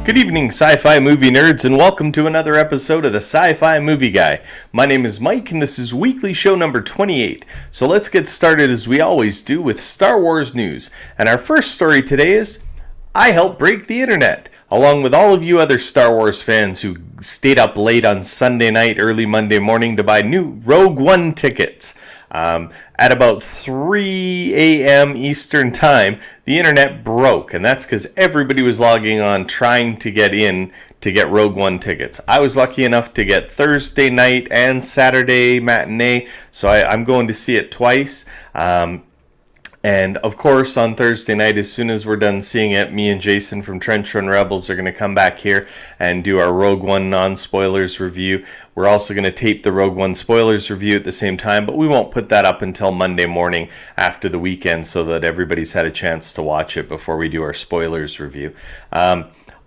Good evening, sci-fi movie nerds, and welcome to another episode of the Sci-Fi Movie Guy. My name is Mike, and this is weekly show number 28. So let's get started as we always do with Star Wars news. And our first story today is, I helped break the internet, along with all of you other Star Wars fans who stayed up late on Sunday night, early Monday morning to buy new Rogue One tickets. At about 3 a.m. Eastern Time, the internet broke, and that's because everybody was logging on trying to get in to get Rogue One tickets. I was lucky enough to get Thursday night and Saturday matinee, so I'm going to see it twice. And of course, on Thursday night, as soon as we're done seeing it, me and Jason from Trench Run Rebels are going to come back here and do our Rogue One non-spoilers review. We're also going to tape the Rogue One spoilers review at the same time, but we won't put that up until Monday morning after the weekend so that everybody's had a chance to watch it before we do our spoilers review.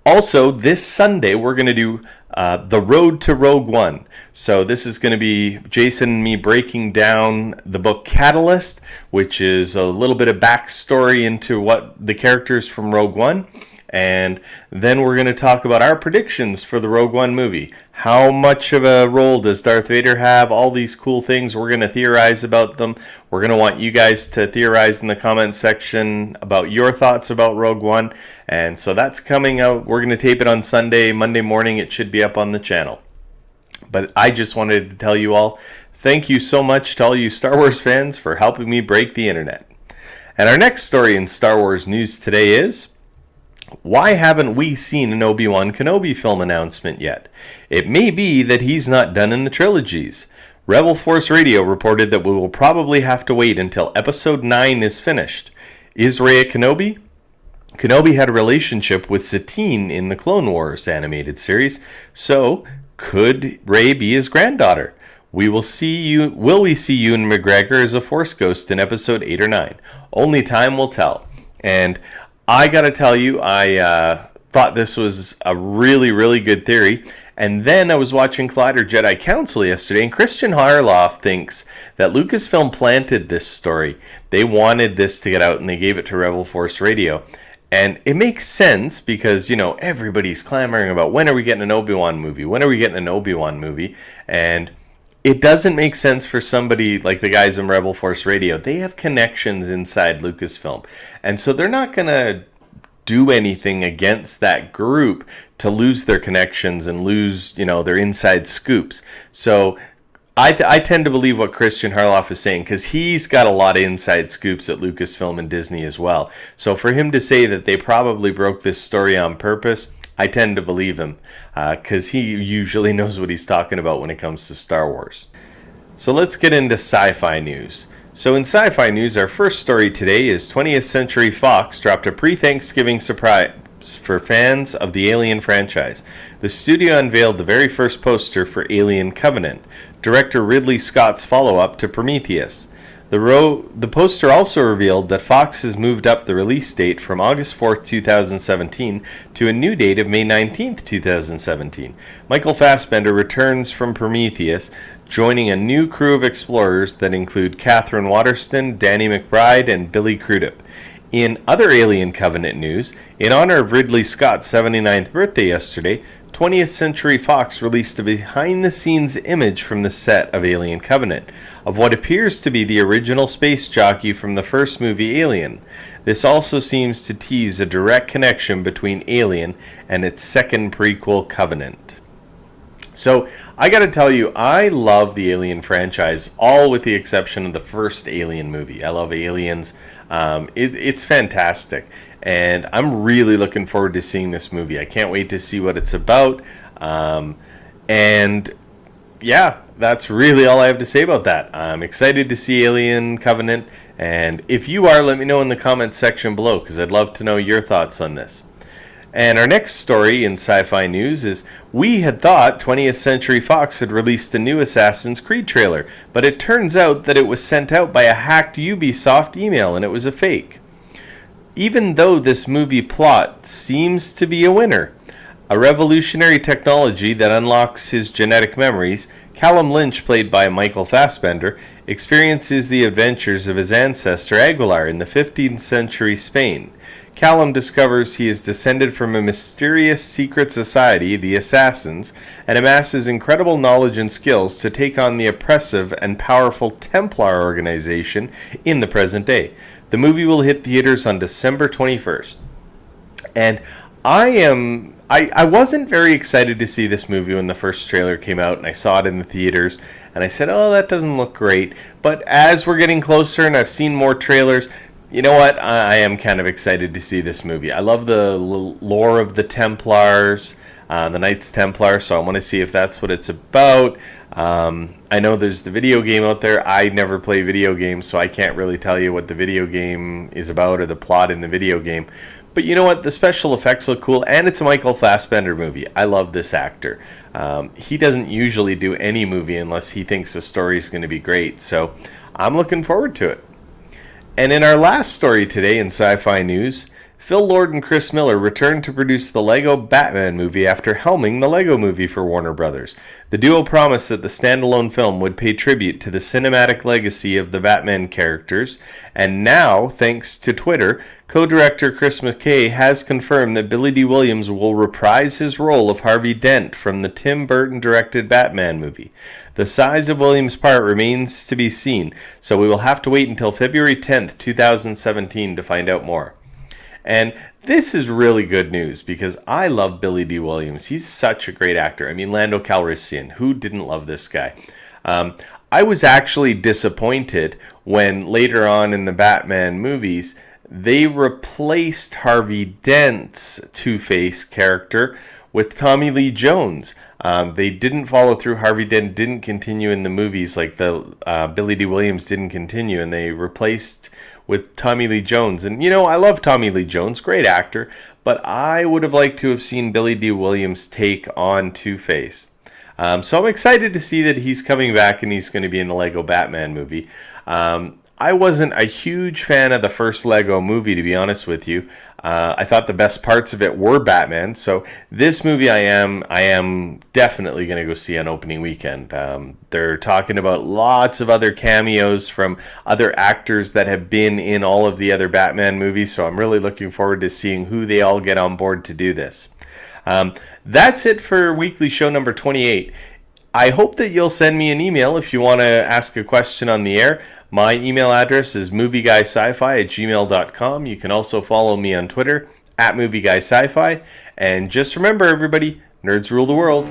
Also, this Sunday, we're going to do The Road to Rogue One. So this is going to be Jason and me breaking down the book Catalyst, which is a little bit of backstory into what the characters from Rogue One. And then we're going to talk about our predictions for the Rogue One movie. How much of a role does Darth Vader have? All these cool things. We're going to theorize about them. We're going to want you guys to theorize in the comment section about your thoughts about Rogue One. And so that's coming out. We're going to tape it on Sunday. Monday morning it should be up on the channel. But I just wanted to tell you all, thank you so much to all you Star Wars fans for helping me break the internet. And our next story in Star Wars news today is, why haven't we seen an Obi Wan Kenobi film announcement yet? It may be that he's not done in the trilogies. Rebel Force Radio reported that we will probably have to wait until Episode 9 is finished. Is Rey a Kenobi? Kenobi had a relationship with Satine in the Clone Wars animated series, so could Rey be his granddaughter? Will we see Ewan McGregor as a Force ghost in Episode 8 or 9? Only time will tell. And I gotta tell you, I thought this was a really, really good theory. And then I was watching Collider Jedi Council yesterday, and Christian Harloff thinks that Lucasfilm planted this story. They wanted this to get out, and they gave it to Rebel Force Radio. And it makes sense because, you know, everybody's clamoring about when are we getting an Obi-Wan movie? When are we getting an Obi-Wan movie? And it doesn't make sense for somebody like the guys in Rebel Force Radio. They have connections inside Lucasfilm. And so they're not going to do anything against that group to lose their connections and lose, you know, their inside scoops. So I tend to believe what Christian Harloff is saying because he's got a lot of inside scoops at Lucasfilm and Disney as well. So for him to say that they probably broke this story on purpose, I tend to believe him because he usually knows what he's talking about when it comes to Star Wars. So let's get into sci-fi news. So in sci-fi news, our first story today is 20th Century Fox dropped a pre-Thanksgiving surprise for fans of the Alien franchise. The studio unveiled the very first poster for Alien Covenant, director Ridley Scott's follow-up to Prometheus. The poster also revealed that Fox has moved up the release date from August 4th, 2017 to a new date of May 19th, 2017. Michael Fassbender returns from Prometheus, joining a new crew of explorers that include Catherine Waterston, Danny McBride, and Billy Crudup. In other Alien Covenant news, in honor of Ridley Scott's 79th birthday yesterday, 20th Century Fox released a behind-the-scenes image from the set of Alien Covenant of what appears to be the original space jockey from the first movie Alien. This also seems to tease a direct connection between Alien and its second prequel Covenant. So, I gotta tell you, I love the Alien franchise, all with the exception of the first Alien movie. I love Aliens. It's fantastic. And I'm really looking forward to seeing this movie. I can't wait to see what it's about. And yeah, that's really all I have to say about that. I'm excited to see Alien Covenant. And if you are, let me know in the comments section below, because I'd love to know your thoughts on this. And our next story in sci-fi news is, we had thought 20th Century Fox had released a new Assassin's Creed trailer, but it turns out that it was sent out by a hacked Ubisoft email and it was a fake. Even though this movie plot seems to be a winner, A revolutionary technology that unlocks his genetic memories, Callum Lynch, played by Michael Fassbender, experiences the adventures of his ancestor Aguilar in the 15th century Spain. Callum discovers he is descended from a mysterious secret society, the Assassins, and amasses incredible knowledge and skills to take on the oppressive and powerful Templar organization in the present day. The movie will hit theaters on December 21st. And I wasn't very excited to see this movie when the first trailer came out, and I saw it in the theaters, and I said, oh, that doesn't look great. But as we're getting closer and I've seen more trailers, you know what? I am kind of excited to see this movie. I love the lore of the Templars, the Knights Templar, so I want to see if that's what it's about. I know there's the video game out there. I never play video games, so I can't really tell you what the video game is about or the plot in the video game. But you know what? The special effects look cool, and it's a Michael Fassbender movie. I love this actor. He doesn't usually do any movie unless he thinks the story's going to be great, so I'm looking forward to it. And in our last story today in Sci-Fi News, Phil Lord and Chris Miller returned to produce the Lego Batman movie after helming the Lego movie for Warner Brothers. The duo promised that the standalone film would pay tribute to the cinematic legacy of the Batman characters, and now, thanks to Twitter, co-director Chris McKay has confirmed that Billy D. Williams will reprise his role of Harvey Dent from the Tim Burton-directed Batman movie. The size of Williams' part remains to be seen, so we will have to wait until February 10th, 2017 to find out more. And this is really good news because I love Billy D. Williams. He's such a great actor. I mean, Lando Calrissian, who didn't love this guy? I was actually disappointed when later on in the Batman movies, they replaced Harvey Dent's Two-Face character with Tommy Lee Jones. They didn't follow through. Harvey Dent didn't continue in the movies like the Billy D. Williams didn't continue, and they replaced with Tommy Lee Jones. And, you know, I love Tommy Lee Jones, great actor, but I would have liked to have seen Billy D. Williams take on Two-Face. So I'm excited to see that he's coming back and he's going to be in the Lego Batman movie. I wasn't a huge fan of the first Lego movie, to be honest with you. I thought the best parts of it were Batman. So this movie I am definitely going to go see on opening weekend. They're talking about lots of other cameos from other actors that have been in all of the other Batman movies. So I'm really looking forward to seeing who they all get on board to do this. That's it for weekly show number 28. I hope that you'll send me an email if you want to ask a question on the air. My email address is movieguySci-fi@gmail.com. You can also follow me on Twitter @movieguySci-fi. And just remember, everybody, nerds rule the world.